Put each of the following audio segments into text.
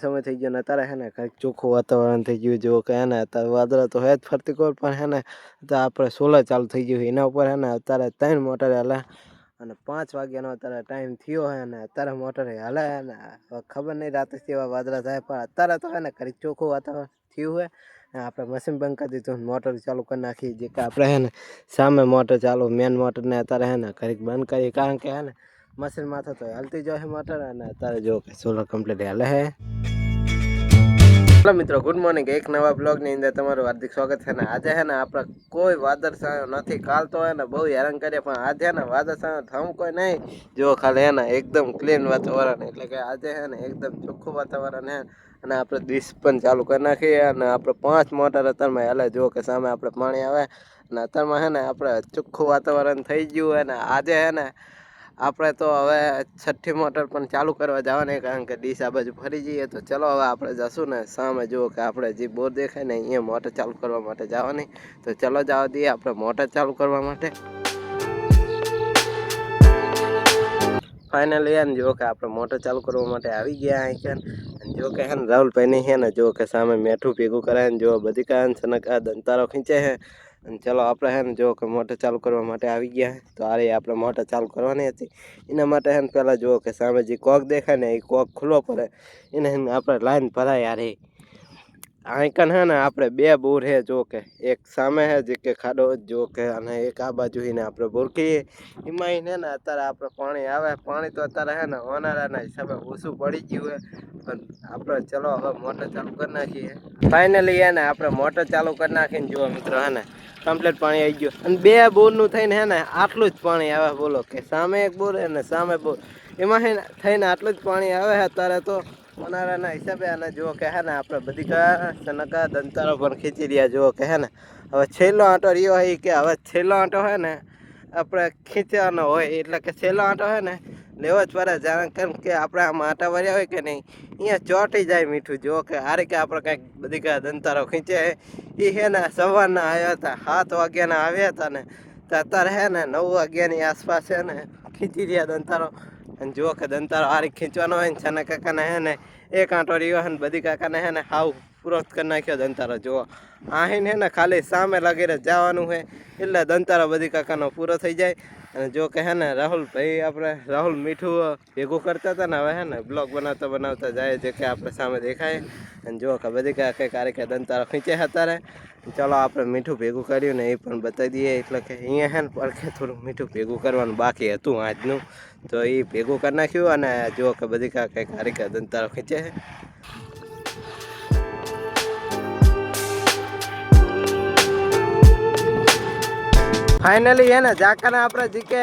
સમય થઈ ગયો ને અત્યારે હે ને કંઈક ચોખ્ખું વાતાવરણ થઈ ગયું જો કે હે ને અત્યારે વાદળા તો હે જ ફરતી કોર પણ હે ને તો આપણે સોલર ચાલુ થઈ ગયું એના ઉપર હે ને અત્યારે 3 મોટર હાલે અને 5 વાગ્યાનો અત્યારે ટાઈમ થયો હે ને અત્યારે મોટર હાલે ને ખબર નહીં રાતે કેવા વાદળા થાય પણ અત્યારે તો હે ને કંઈક ચોખ્ખું વાતાવરણ થયું હે આપણે મશીન બંધ કરી દીધું મોટર ચાલુ કરી નાખી જે કે આપણે હે ને સામે મોટર ચાલુ મેન મોટરને અત્યારે હે ને કંઈક બંધ કરી કારણ કે હે ને મશીન માથે તો હાલતી જો હે મોટર અને અત્યારે જો કે સોલર કમ્પ્લીટ હાલે હે। हेलो मित्रों गुड मॉर्निंग एक नवा ब्लॉग ની અંદર તમારું હાર્दिक સ્વાગત છે ને આજે હે ને આપણે કોઈ વાદળ છાયો નથી કાલ તો હે ને બહુ હેરાન કરે પણ આજે હે ને વાદળ છાયો થમ કોઈ નહીં જો ખાલી હે ને એકદમ ક્લીન વાતાવરણ એટલે કે આજે હે ને એકદમ ચોખ્ખું વાતાવરણ હે અને આપણે ડીશ પણ ચાલુ કરી નાખીએ અને આપણે 5 મોટર અત્યારમાં હાલે જો કે સામે આપણે પાણી આવે અને અત્યારમાં હે ને આપણે ચોખ્ખું વાતાવરણ થઈ ગયું હે ને આજે હે ને આપણે તો હવે 6ઠ્ઠી મોટર પણ ચાલુ કરવા જવાની કારણ કે ડીશ આ બાજુ ફરી જઈએ તો ચલો હવે આપણે જશું ને સામે જુઓ કે આપણે જે બોર દેખાય ને અહીંયા મોટર ચાલુ કરવા માટે જવાની તો ચલો જવા દઈએ આપણે મોટર ચાલુ કરવા માટે। ફાઇનલી હે ને જો કે આપણે મોટર ચાલુ કરવા માટે આવી ગયા અહીં જો કે હે ને રાહુલભાઈની હે ને જો કે સામે મેઠું ભેગું કરાય ને જો બધી કાન સનક આ દંતારો ખીંચે હે અને ચલો આપણે હે ને જો કે મોટર ચાલુ કરવા માટે આવી ગયા તો આરે આપણે મોટર ચાલુ કરવાની હતી એના માટે હે ને પહેલાં જુઓ કે સામે જે કોક દેખાય ને એ કોક ખુલ્લો પડે એને હે ને આપણે લાઈન ભરાય યાર આઈકન હે ને આપણે 2 બોર હે જો કે એક સામે હે જે કે ખાડો જો કે અને એક આ બાજુ ને આપણે બોરકી એમાં હે ને અત્યારે આપણે પાણી આવે પાણી તો અત્યારે હે ને ઓનારાના હિસાબે ઓછું પડી ગયું હે પણ આપણે ચલો હવે મોટર ચાલુ કરી નાખીએ ફાઇનલી હે ને આપણે મોટર ચાલુ કરી નાખીને જુઓ મિત્રો હે ને કમ્પ્લીટ પાણી આવી ગયું અને 2 બોરનું થઈને હે ને આટલું જ પાણી આવે બોલો કે સામે એક બોર હે ને સામે બોર એમાં હે ને થઈને આટલું જ પાણી આવે છે અત્યારે તો ઉનાળાના હિસાબે અને જુઓ કે હે ને આપણે બધી સનકા દંતારો પણ ખીંચી રહ્યા જુઓ કે હે ને હવે છેલ્લો આંટો રહ્યો હોય કે હવે છેલ્લો આંટો હે ને આપણે ખીંચવાનો હોય એટલે કે છેલ્લો આંટો હે ને લેવો જ પડે જાણ કે આપણે આમ આંટા વર્યા હોય કે નહીં અહીંયા ચોંટી જાય મીઠું જુઓ કે આરે કે આપણે કંઈક બધી દંતારો ખીંચે એ હે ને સવારના આવ્યા હતા 7 વાગ્યાના આવ્યા હતા ને તો અત્યારે હે ને 9 વાગ્યાની આસપાસ હે ને ખીંચી રહ્યા દંતારો અને જુઓ કે દંતારો હારી ખીંચવાનો હોય ને છાના કાકાને હે ને એક આંટો રહ્યો હે ને બધી કાકાને હે ને હાવ પૂરો કરી નાખ્યો દંતારો જુઓ આહીને હે ને ખાલી સામે લગીને જવાનું હોય એટલે દંતારો બધી કાકાનો પૂરો થઈ જાય અને જો કે હે ને રાહુલભાઈ આપણે રાહુલ મીઠું ભેગું કરતા હતા ને હવે હે ને બ્લોગ બનાવતા જાય જે કે આપણે સામે દેખાય અને જો કે બધી કાંઈ કારે દંતારો ખીંચે અત્યારે ચલો આપણે મીઠું ભેગું કર્યું ને એ પણ બતાવી દઈએ એટલે કે અહીંયા હે ને પડખે થોડું મીઠું ભેગું કરવાનું બાકી હતું આજનું તો એ ભેગું કરી નાખ્યું અને જો કે બધી કાંઈ કારે દંતારો ખીંચે છે। ફાઇનલી હે ને જાકાને આપણે જે કે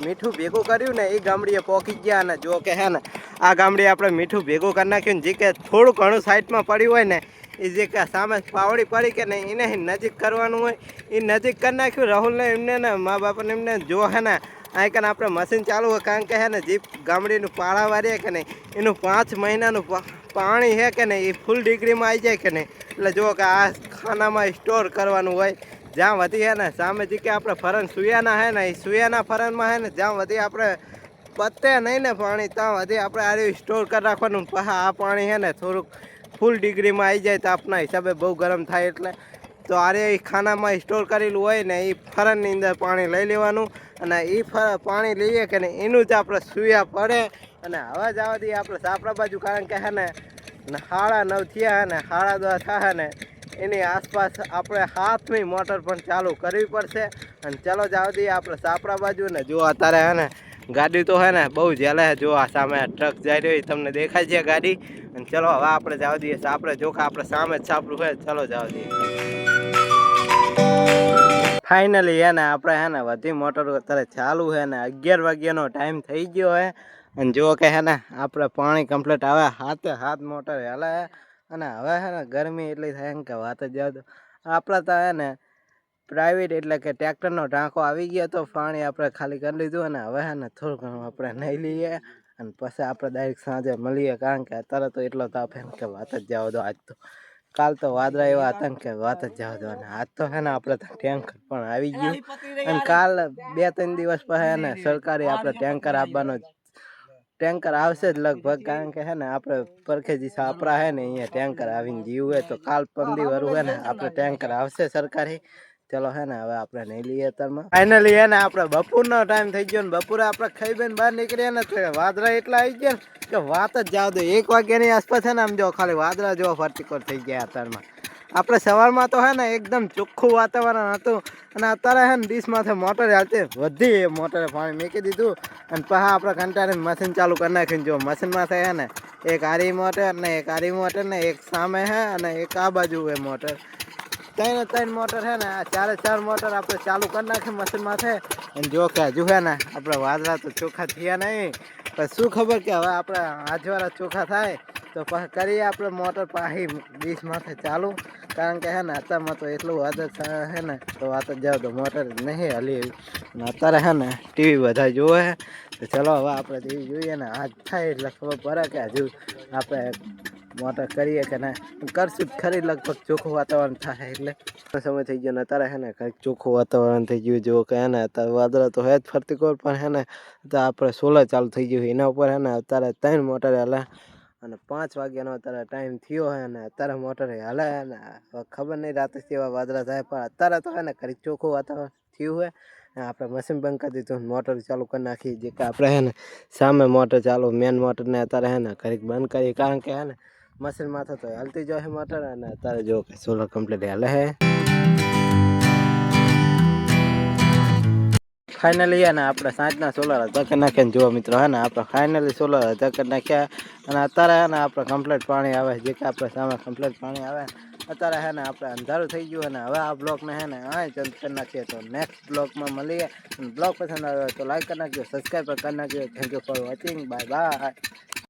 મીઠું ભેગું કર્યું ને એ ગામડીએ પહોંચી ગયા અને જો કે હે ને આ ગામડીએ આપણે મીઠું ભેગું કરી નાખ્યું ને જે કે થોડું ઘણું સાઈડમાં પડ્યું હોય ને એ જે કે સામે પાવડી પડી કે નહીં એને નજીક કરવાનું હોય એ નજીક કરી નાખ્યું રાહુલને એમને ને મા બાપાને એમને જો હે ને આઈકન આપણે મશીન ચાલુ હોય કારણ કે હે ને જીપ ગામડીનું પાળા વારીએ કે નહીં એનું 5 મહિનાનું પાણી છે કે નહીં એ ફૂલ ડિગ્રીમાં આવી જાય કે નહીં એટલે જુઓ કે આ ખાનામાં સ્ટોર કરવાનું હોય જ્યાં વધી હે ને સામે જે કે આપણે ફરન સુયાના હે ને એ સુયાના ફરનમાં હે ને જ્યાં વધી આપણે પતે નહીં ને પાણી ત્યાં વધી આપણે આ સ્ટોર કરી રાખવાનું આ પાણી હે ને થોડુંક ફૂલ ડિગ્રીમાં આવી જાય તો આપણા હિસાબે બહુ ગરમ થાય એટલે તો આરે એ ખાનામાં સ્ટોર કરેલું હોય ને એ ફરનની અંદર પાણી લઈ લેવાનું અને એ પાણી લઈએ કે ને એનું જ આપણે સુયા પડે અને હવે જવા દઈએ આપણે સાપરા બાજુ કારણ કે હે ને 9:30 થયા હે ને 10:30 થાય ને એની આસપાસ આપણે 7મી મોટર પણ ચાલુ કરવી પડશે અને ચલો જવા દઈએ આપણે સાપરા બાજુ ને જો અત્યારે હે ને ગાડી તો હે ને બહુ જેલે જો આ સામે ટ્રક જઈ રહ્યો તમને દેખાય છે ગાડી અને ચલો હવે આપણે જવા દઈએ સાપરે જો કે આપણે સામે જ સાપરું હોય ચલો જવા દઈએ ફાઇનલી હે ને આપણે હે ને બધી મોટર અત્યારે ચાલુ હે ને 11 વાગ્યાનો ટાઈમ થઈ ગયો હે અને જો કે હે ને આપણે પાણી કમ્પ્લીટ આવે હાથ મોટર હાલે અને હવે હે ને ગરમી એટલી થાય કે વાત જ જાવ તો આપણે તો હે ને પ્રાઇવેટ એટલે કે ટ્રેક્ટરનો ટાંકો આવી ગયો તો પાણી આપણે ખાલી કરી લીધું અને હવે હે ને થોડું ઘણું આપણે નહીં લઈએ અને પછી આપણે ડાયરેક્ટ સાંજે મળીએ કારણ કે અત્યારે તો એટલો તાપ હે કે વાત જ જાવ દો આજ તો કાલ તો વાદળા એવા હતા ને કે વાત જ જાવ દો અને આજ તો હે ને આપણે ટેન્કર પણ આવી ગયું અને કાલ 2-3 દિવસ પછી હે ને સરકારે આપણે ટેન્કર આપવાનો ટેન્કર આવશે જ લગભગ, કારણ કે હે ને આપણે પરખેજી સાપરા હે ને અહીંયા ટેન્કર આવીને જીવ હોય તો કાલ પમદી વરું હે ને આપણે ટેન્કર આવશે સરકારી. ચલો હે ને હવે આપણે નહીં લઈએ અત્યારમાં. ફાઇનલી હે ને આપણે બપોરનો ટાઈમ થઈ ગયો ને બપોરે આપણે ખાઈ બેન બહાર નીકળ્યા ને તો વાદળા એટલા આવી ગયા ને કે વાત જ જાવ દો. 1 વાગ્યાની આસપાસ છે ને આમ જો ખાલી વાદળા જેવા ફરતીકોર થઈ ગયા અત્યારમાં. આપણે સવારમાં તો હે ને એકદમ ચોખ્ખું વાતાવરણ હતું અને અત્યારે હે ને ડીશમાંથી મોટર હાલતી વધી મોટરે પાણી મૂકી દીધું અને પછી આપણે કંટાળીને મશીન ચાલુ કરી નાખ્યું. જો મશીનમાં હે ને એક આરી મોટર ને એક આરી મોટર ને એક સામે હે અને એક આ બાજુ હે મોટર. 3 મોટર હે ને આ 4 મોટર આપણે ચાલુ કરી નાખી મશીનમાંથી. અને જો કે હજુ હે ને આપણે વાદળા તો ચોખ્ખા થયા નહીં, પણ શું ખબર કે હવે આપણે આજવાળા ચોખ્ખા થાય તો પછી કરીએ આપણે મોટર પાછી ડીશમાંથી ચાલુ. કારણ કે હે ને અત્યારમાં તો એટલું વાદળ હે ને તો વાત જ જાવ તો મોટર નહીં હલી એવી. અને અત્યારે હે ને ટીવી બધા જોવે તો ચલો હવે આપણે ટીવી જોઈએ ને આજ થાય એટલે ખબર પડે કે હજુ આપણે મોટર કરીએ કે ના કરશું જ ખરી. લગભગ ચોખ્ખું વાતાવરણ થાય એટલે સમય થઈ ગયો ને અત્યારે હે ને કંઈક ચોખ્ખું વાતાવરણ થઈ ગયું. જો કે હે ને અત્યારે વાદળા તો હે જ ફરતી કોર, પણ હે ને તો આપણે સોલર ચાલુ થઈ ગયું એના ઉપર હે ને અત્યારે 3 મોટર હાલે અને 5 વાગ્યાનો અત્યારે ટાઈમ થયો હે ને અત્યારે મોટર હાલે ને ખબર નહીં રાતે કેવા વાદળા થાય, પણ અત્યારે તો હે ને ઘડીક ચોખ્ખું વાતાવરણ થયું હોય. આપણે મશીન બંધ કરી દીધું, મોટર ચાલુ કરી નાખી. જે કે આપણે હે ને સામે મોટર ચાલુ મેન મોટરને અત્યારે હે ને ઘડીક બંધ કરી, કારણ કે હે ને મશીનમાં તો હાલતી જ હોય મોટર. અને અત્યારે જો કે સોલર કમ્પ્લીટ હાલે હે. ફાઇનલી હે ને આપણે સાંજના સોલર હજા કરી નાખ્યા ને જો મિત્રો હે ને આપણે ફાઇનલી સોલર હજા કરી નાખ્યા અને અત્યારે હે ને આપણે કમ્પ્લીટ પાણી આવે. જે કે આપણે સામે કમ્પ્લીટ પાણી આવે અત્યારે હે ને આપણે અંધારું થઈ ગયું અને હવે આ બ્લોગને હે ને ચંદ કરી નાખીએ. તો નેક્સ્ટ બ્લોગમાં મળીએ. બ્લોગ પસંદ આવ્યો તો લાઈક કરી નાખજો, સબસ્ક્રાઈબ કરી નાખજો. Thank you for watching, bye bye.